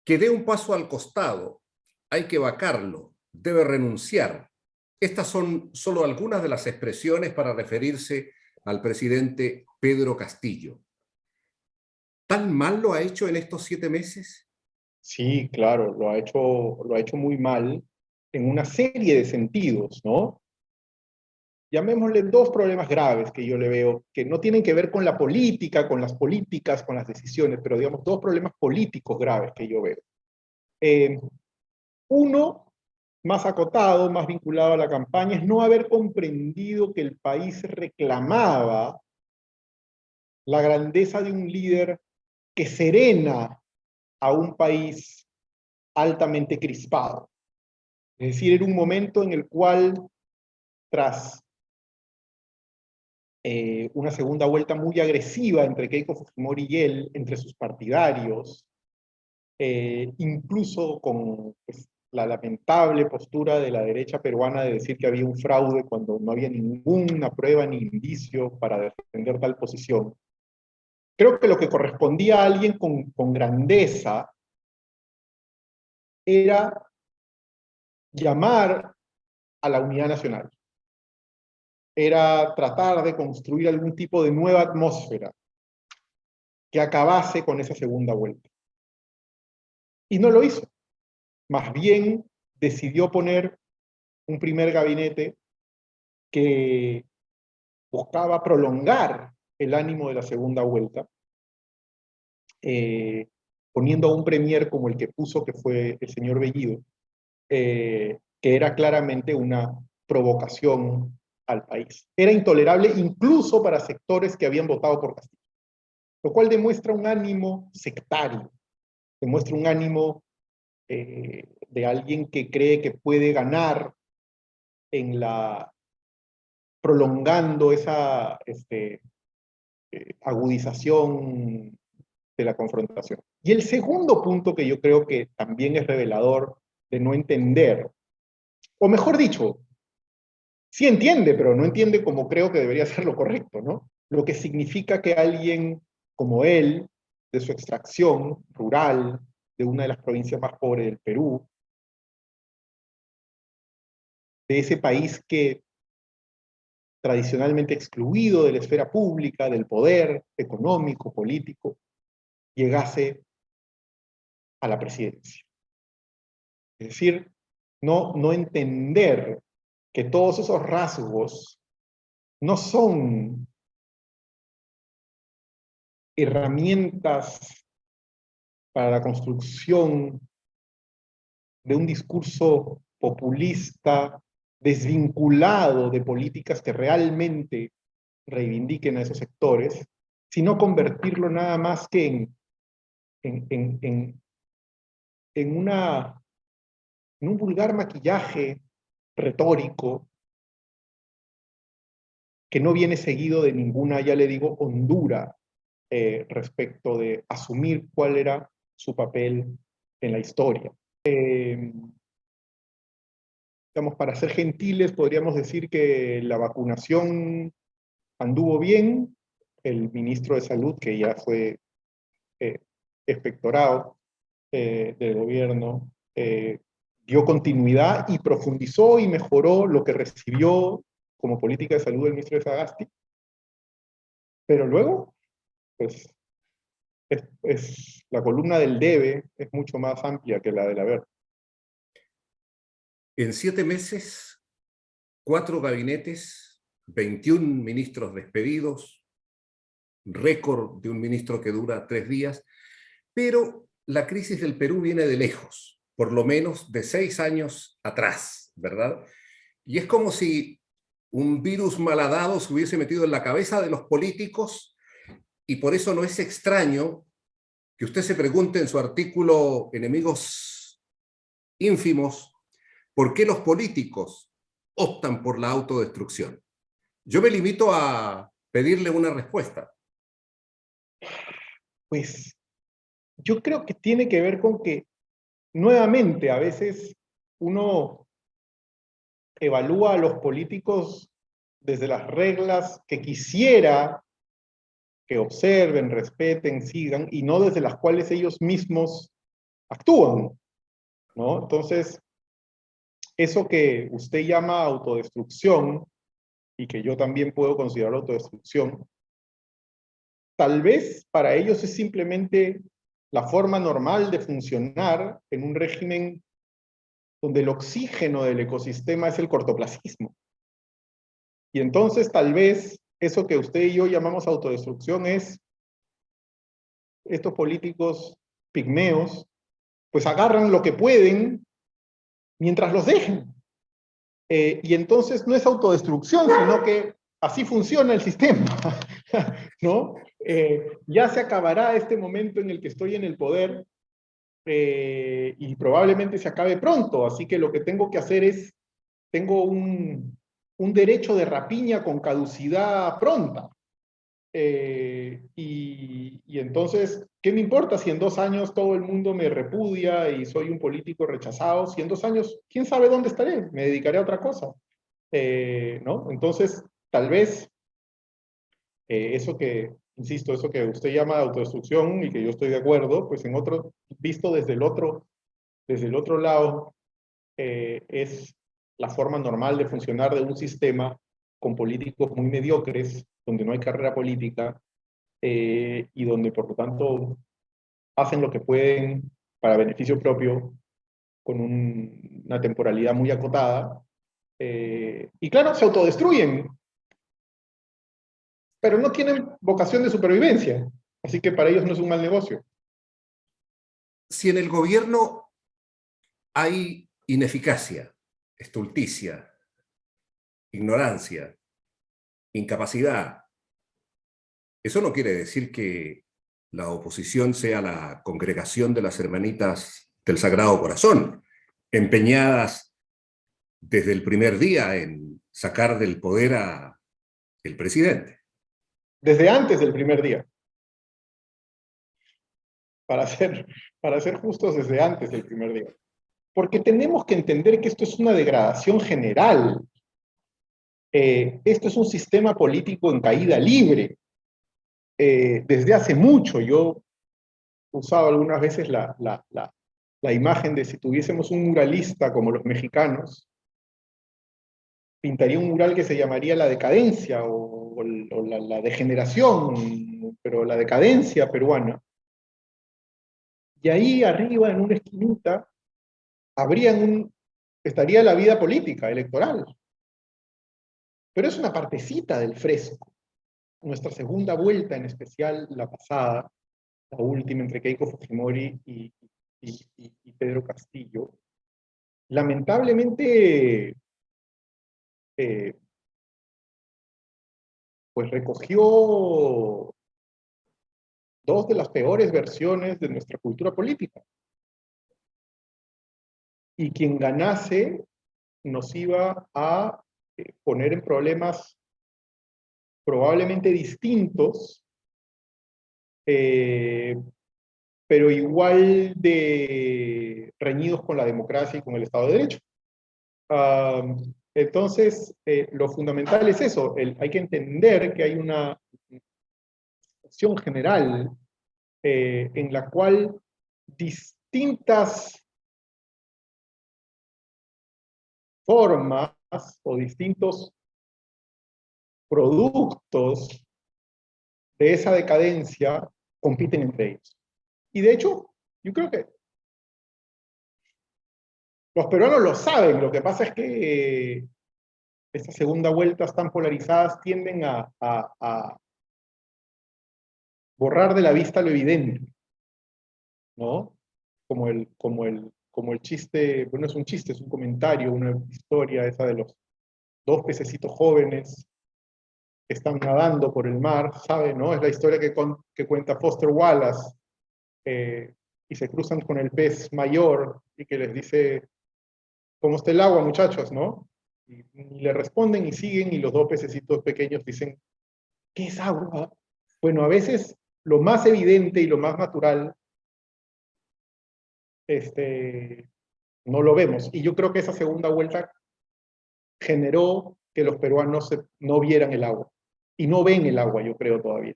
que dé un paso al costado, hay que vacarlo, debe renunciar. Estas son solo algunas de las expresiones para referirse al presidente Pedro Castillo. ¿Tan mal lo ha hecho en estos 7 meses? Sí, claro, lo ha hecho muy mal en una serie de sentidos, ¿no? Llamémosle dos problemas graves que yo le veo, que no tienen que ver con la política, con las políticas, con las decisiones, pero digamos dos problemas políticos graves que yo veo. Eh, Uno, más acotado, más vinculado a la campaña, es no haber comprendido que el país reclamaba la grandeza de un líder que serena a un país altamente crispado. Es decir, era un momento en el cual, tras una segunda vuelta muy agresiva entre Keiko Fujimori y él, entre sus partidarios, incluso con pues, la lamentable postura de la derecha peruana de decir que había un fraude cuando no había ninguna prueba ni indicio para defender tal posición. Creo que lo que correspondía a alguien con grandeza era llamar a la unidad nacional, era tratar de construir algún tipo de nueva atmósfera que acabase con esa segunda vuelta. Y no lo hizo. Más bien decidió poner un primer gabinete que buscaba prolongar el ánimo de la segunda vuelta, eh, poniendo a un premier como el que puso, que fue el señor Bellido, que era claramente una provocación al país. Era intolerable incluso para sectores que habían votado por Castillo, lo cual demuestra un ánimo sectario, demuestra un ánimo de alguien que cree que puede ganar en la prolongando esa agudización de la confrontación. Y el segundo punto que yo creo que también es revelador de no entender, o mejor dicho, sí entiende, pero no entiende como creo que debería ser lo correcto, ¿no? Lo que significa que alguien como él, de su extracción rural, de una de las provincias más pobres del Perú, de ese país que tradicionalmente excluido de la esfera pública, del poder económico, político, llegase a la presidencia. Es decir, no entender que todos esos rasgos no son herramientas para la construcción de un discurso populista desvinculado de políticas que realmente reivindiquen a esos sectores, sino convertirlo nada más que en, en, en, en, una, en un vulgar maquillaje retórico que no viene seguido de ninguna, ya le digo, hondura respecto de asumir cuál era su papel en la historia. Digamos, para ser gentiles, podríamos decir que la vacunación anduvo bien, el ministro de Salud, que ya fue eh, expectorado del gobierno, dio continuidad y profundizó y mejoró lo que recibió como política de salud del ministro de Sagasti, pero luego, pues, la columna del debe es mucho más amplia que la del haber. En 7 meses, 4 gabinetes, 21 ministros despedidos, récord de un ministro que dura 3 días, pero la crisis del Perú viene de lejos, por lo menos de 6 años atrás, ¿verdad? Y es como si un virus malhadado se hubiese metido en la cabeza de los políticos y por eso no es extraño que usted se pregunte en su artículo Enemigos ínfimos, ¿por qué los políticos optan por la autodestrucción? Yo me limito a pedirle una respuesta. Pues yo creo que tiene que ver con que nuevamente a veces uno evalúa a los políticos desde las reglas que quisiera que observen, respeten, sigan, y no desde las cuales ellos mismos actúan, ¿no? Entonces, eso que usted llama autodestrucción, y que yo también puedo considerar autodestrucción, tal vez para ellos es simplemente la forma normal de funcionar en un régimen donde el oxígeno del ecosistema es el cortoplacismo. Y entonces tal vez eso que usted y yo llamamos autodestrucción es estos políticos pigmeos, pues agarran lo que pueden mientras los dejen. Y entonces no es autodestrucción, sino que así funciona el sistema, ¿no? Ya se acabará este momento en el que estoy en el poder y probablemente se acabe pronto, así que lo que tengo que hacer es, tengo un derecho de rapiña con caducidad pronta. Y entonces, ¿qué me importa si en 2 años todo el mundo me repudia y soy un político rechazado? Si en 2 años, ¿quién sabe dónde estaré? Me dedicaré a otra cosa. ¿No? Entonces, tal vez eso que, insisto, eso que usted llama autodestrucción y que yo estoy de acuerdo, pues en otro, visto desde el otro lado, es la forma normal de funcionar de un sistema con políticos muy mediocres, donde no hay carrera política, y donde por lo tanto hacen lo que pueden para beneficio propio con una temporalidad muy acotada. Y claro, se autodestruyen, pero no tienen vocación de supervivencia, así que para ellos no es un mal negocio. Si en el gobierno hay ineficacia, estulticia, ignorancia, incapacidad, eso no quiere decir que la oposición sea la congregación de las hermanitas del Sagrado Corazón, empeñadas desde el primer día en sacar del poder al presidente. Desde antes del primer día, para ser, para ser justos, desde antes del primer día. Porque tenemos que entender que esto es una degradación general. Esto es un sistema político en caída libre. Desde hace mucho, yo he usado algunas veces la imagen de si tuviésemos un muralista como los mexicanos, pintaría un mural que se llamaría la decadencia o la degeneración, pero la decadencia peruana. Y ahí arriba, en una esquinita, estaría la vida política, electoral. Pero es una partecita del fresco. Nuestra segunda vuelta, en especial la pasada, la última entre Keiko Fujimori y Pedro Castillo, lamentablemente pues recogió dos de las peores versiones de nuestra cultura política. Y quien ganase nos iba a poner en problemas probablemente distintos, pero igual de reñidos con la democracia y con el Estado de Derecho. Entonces, lo fundamental es eso, hay que entender que hay una acción general en la cual distintas formas o distintos productos de esa decadencia compiten entre ellos. Y de hecho, yo creo que los peruanos lo saben, lo que pasa es que estas segunda vueltas tan polarizadas tienden a borrar de la vista lo evidente, ¿no? Como el chiste, bueno, es un chiste, es un comentario, una historia esa de los dos pececitos jóvenes que están nadando por el mar, ¿sabe? ¿No? Es la historia que cuenta Foster Wallace, y se cruzan con el pez mayor y que les dice, ¿cómo está el agua, muchachos, no? Y le responden y siguen, y los dos pececitos pequeños dicen, ¿qué es agua? Bueno, a veces lo más evidente y lo más natural, no lo vemos. Y yo creo que esa segunda vuelta generó que los peruanos no vieran el agua. Y no ven el agua, yo creo, todavía.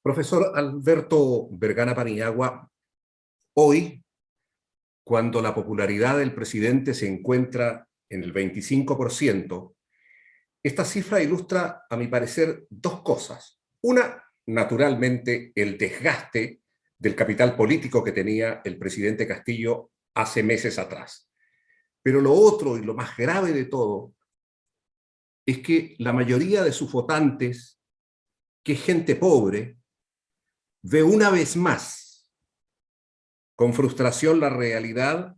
Profesor Alberto Vergara Paniagua, hoy cuando la popularidad del presidente se encuentra en el 25%, esta cifra ilustra, a mi parecer, dos cosas. Una, naturalmente, el desgaste del capital político que tenía el presidente Castillo hace meses atrás. Pero lo otro y lo más grave de todo es que la mayoría de sus votantes, que es gente pobre, ve una vez más con frustración la realidad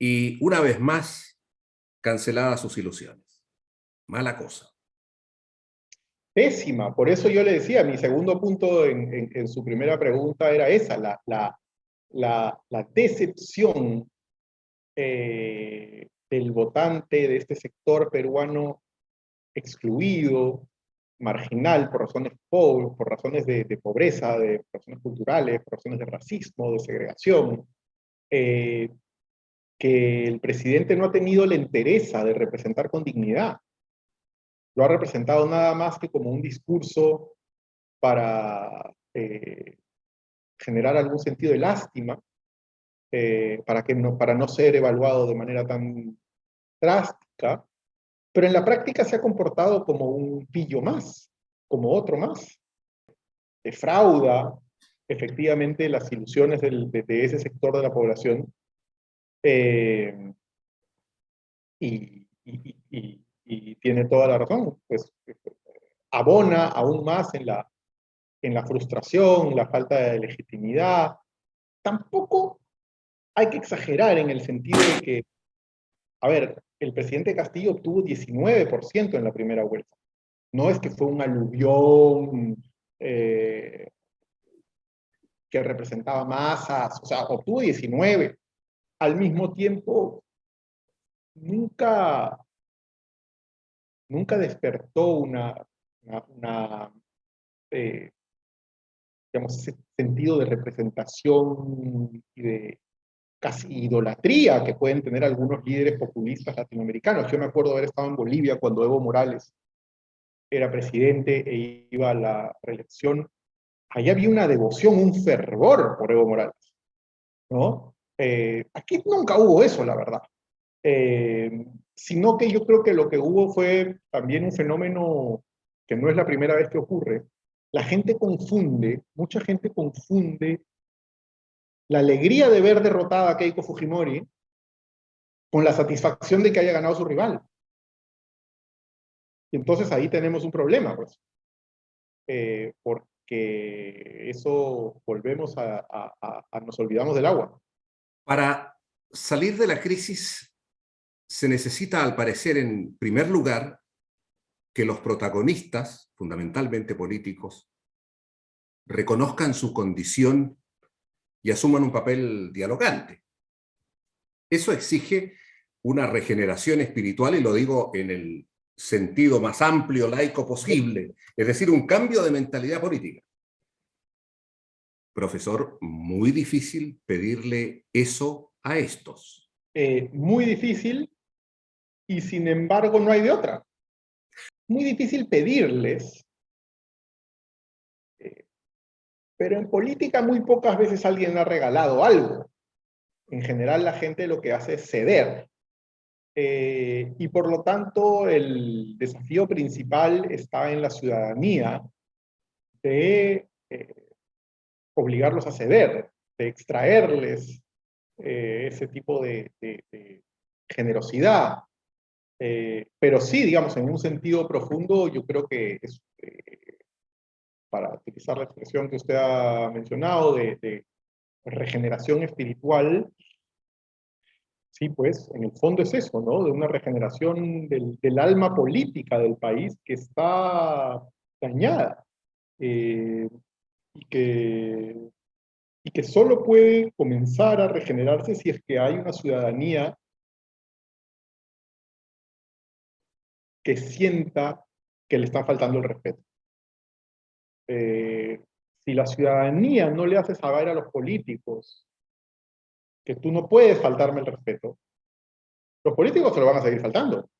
y una vez más canceladas sus ilusiones. Mala cosa. Pésima. Por eso yo le decía, mi segundo punto en su primera pregunta era esa, la decepción del votante de este sector peruano excluido, marginal, por razones pobres, por razones de pobreza, de razones culturales, por razones de racismo, de segregación, que el presidente no ha tenido la entereza de representar con dignidad. Lo ha representado nada más que como un discurso para generar algún sentido de lástima, para no ser evaluado de manera tan drástica, pero en la práctica se ha comportado como un pillo más, como otro más. Defrauda efectivamente las ilusiones de ese sector de la población eh, y tiene toda la razón, pues abona aún más en la frustración, la falta de legitimidad. Tampoco hay que exagerar en el sentido de que, a ver, el presidente Castillo obtuvo 19% en la primera vuelta. No es que fue un aluvión que representaba masas, o sea, obtuvo 19. Al mismo tiempo, nunca, nunca despertó una digamos, ese sentido de representación y de casi idolatría que pueden tener algunos líderes populistas latinoamericanos. Yo me acuerdo haber estado en Bolivia cuando Evo Morales era presidente e iba a la reelección. Allá había una devoción, un fervor por Evo Morales, ¿no? Aquí nunca hubo eso, la verdad. Sino que yo creo que lo que hubo fue también un fenómeno que no es la primera vez que ocurre. La gente confunde, mucha gente confunde la alegría de ver derrotada a Keiko Fujimori con la satisfacción de que haya ganado su rival. Y entonces ahí tenemos un problema, pues. Porque eso volvemos nos olvidamos del agua. Para salir de la crisis se necesita, al parecer, en primer lugar, que los protagonistas, fundamentalmente políticos, reconozcan su condición y asuman un papel dialogante. Eso exige una regeneración espiritual, y lo digo en el sentido más amplio, laico posible, es decir, un cambio de mentalidad política. Profesor, muy difícil pedirle eso a estos. Muy difícil, y sin embargo no hay de otra. Muy difícil pedirles, pero en política muy pocas veces alguien ha regalado algo. En general la gente lo que hace es ceder. Y por lo tanto el desafío principal está en la ciudadanía de obligarlos a ceder, de extraerles ese tipo de generosidad. Pero sí, digamos, en un sentido profundo, yo creo que es, para utilizar la expresión que usted ha mencionado, de regeneración espiritual, sí, pues en el fondo es eso, ¿no? De una regeneración del alma política del país que está dañada eh, y, que, y que solo puede comenzar a regenerarse si es que hay una ciudadanía que sienta que le está faltando el respeto. Si la ciudadanía no le hace saber a los políticos que tú no puedes faltarme el respeto, los políticos se lo van a seguir faltando.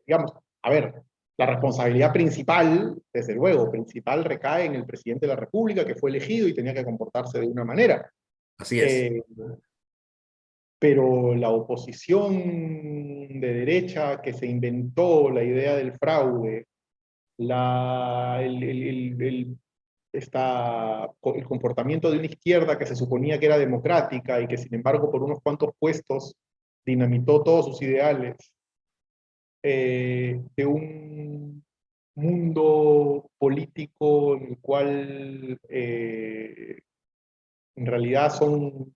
Digamos, a ver, la responsabilidad principal, desde luego, principal recae en el presidente de la República, que fue elegido y tenía que comportarse de una manera. Así es. pero la oposición de derecha que se inventó la idea del fraude, el comportamiento de una izquierda que se suponía que era democrática y que sin embargo por unos cuantos puestos dinamitó todos sus ideales, de un mundo político en el cual en realidad son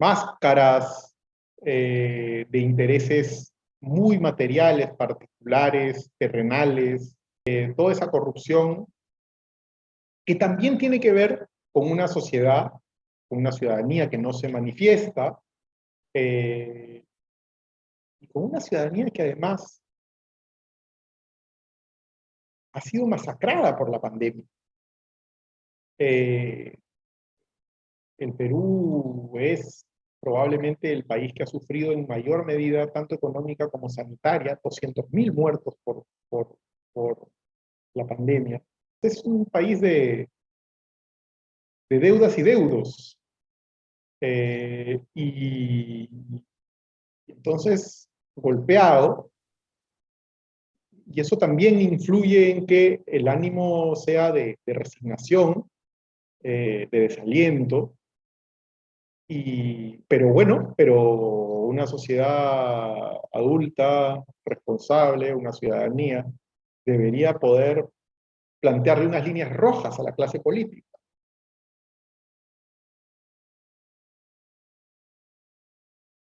máscaras de intereses muy materiales, particulares, terrenales, toda esa corrupción que también tiene que ver con una sociedad, con una ciudadanía que no se manifiesta, y con una ciudadanía que además ha sido masacrada por la pandemia. El Perú es probablemente el país que ha sufrido en mayor medida, tanto económica como sanitaria, 200.000 muertos por la pandemia. Es un país de deudas y deudos. Y entonces, golpeado, y eso también influye en que el ánimo sea de resignación, de desaliento, pero bueno, pero una sociedad adulta, responsable, una ciudadanía, debería poder plantearle unas líneas rojas a la clase política.